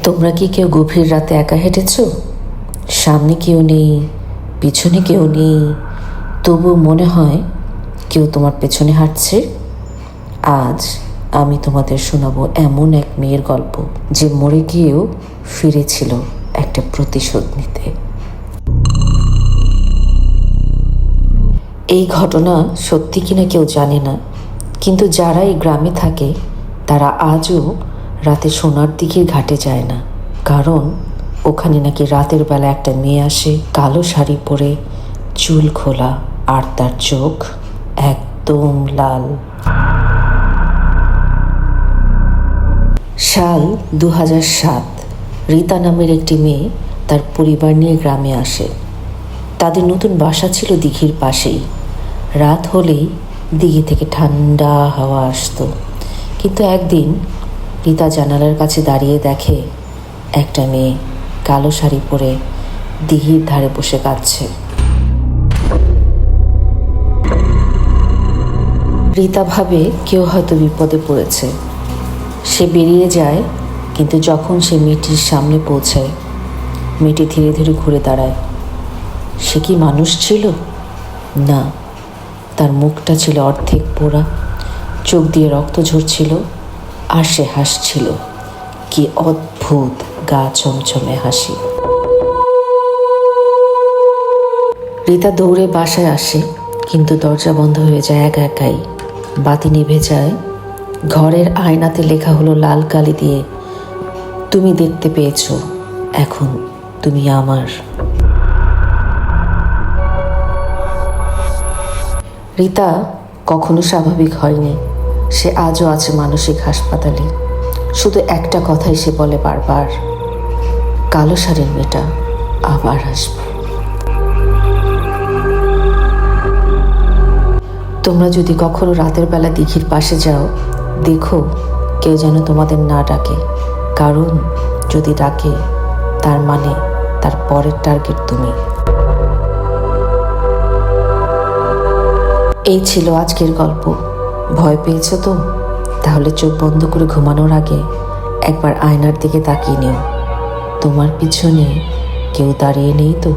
তোমরা কি কেউ গভীর রাতে একা হেঁটেছ? সামনে কেউ নেই, পিছনে কেউ নেই, তবু মনে হয় কেউ তোমার পেছনে হাঁটছে। আজ আমি তোমাদের শোনাবো এমন এক মেয়ের গল্প যে মরে গিয়েও ফিরেছিল একটা প্রতিশোধ নিতে। এই ঘটনা সত্যি কিনা কেউ জানে না, কিন্তু যারা এই গ্রামে থাকে তারা আজও রাতে সোনার দিঘির ঘাটে যায় না, কারণ ওখানে নাকি রাতের বেলা একটা মেয়ে আসে, কালো শাড়ি পরে, চুল খোলা, আর তার চোখ একদম লাল। সাল 2007। রীতা নামের একটি মেয়ে তার পরিবার নিয়ে গ্রামে আসে। তাদের নতুন বাসা ছিল দিঘির পাশেই। রাত হলেই দিঘি থেকে ঠান্ডা হাওয়া আসতো, কিন্তু একদিন রীতা জানালার কাছে দাঁড়িয়ে দেখে একটা মেয়ে কালো শাড়ি পরে দিঘির ধারে বসে কাঁদছে। রীতা ভাবে কেউ হয়তো বিপদে পড়েছে। সে বেরিয়ে যায়, কিন্তু যখন সে মেয়েটির সামনে পৌঁছায়, মেয়েটি ধীরে ধীরে ঘুরে দাঁড়ায়। সে কি মানুষ ছিল? না, তার মুখটা ছিল অর্ধেক পোড়া, চোখ দিয়ে রক্ত ঝরছিল, আর সে হাসছিল। কি অদ্ভুত গা ছমছমে হাসি। রীতা দৌড়ে বাসায় আসে, কিন্তু দরজা বন্ধ হয়ে যায় একাই। বাতি নিভে যায়। ঘরের আয়নাতে লেখা হলো লাল কালি দিয়ে, তুমি দেখতে পেয়েছো, এখন তুমি আমার। রীতা কখনো স্বাভাবিক হয়নি। সে আজও আছে মানসিক হাসপাতালে। শুধু একটা কথাই সে বলে বারবার, কালো শাড়ির মেয়েটা আবার আসবে। তোমরা যদি কখনো রাতের বেলা দিঘির পাশে যাও, দেখো কেউ যেন তোমাদের না ডাকে, কারণ যদি ডাকে তার মানে তার পরের টার্গেট তুমি। এই ছিল আজকের গল্প। ভয় পেয়েছো তো? তাহলে চোখ বন্ধ করে ঘুমানোর আগে একবার আয়নার দিকে তাকিয়ে নিও। তোমার পিছনে কেউ দাঁড়িয়ে নেই তো?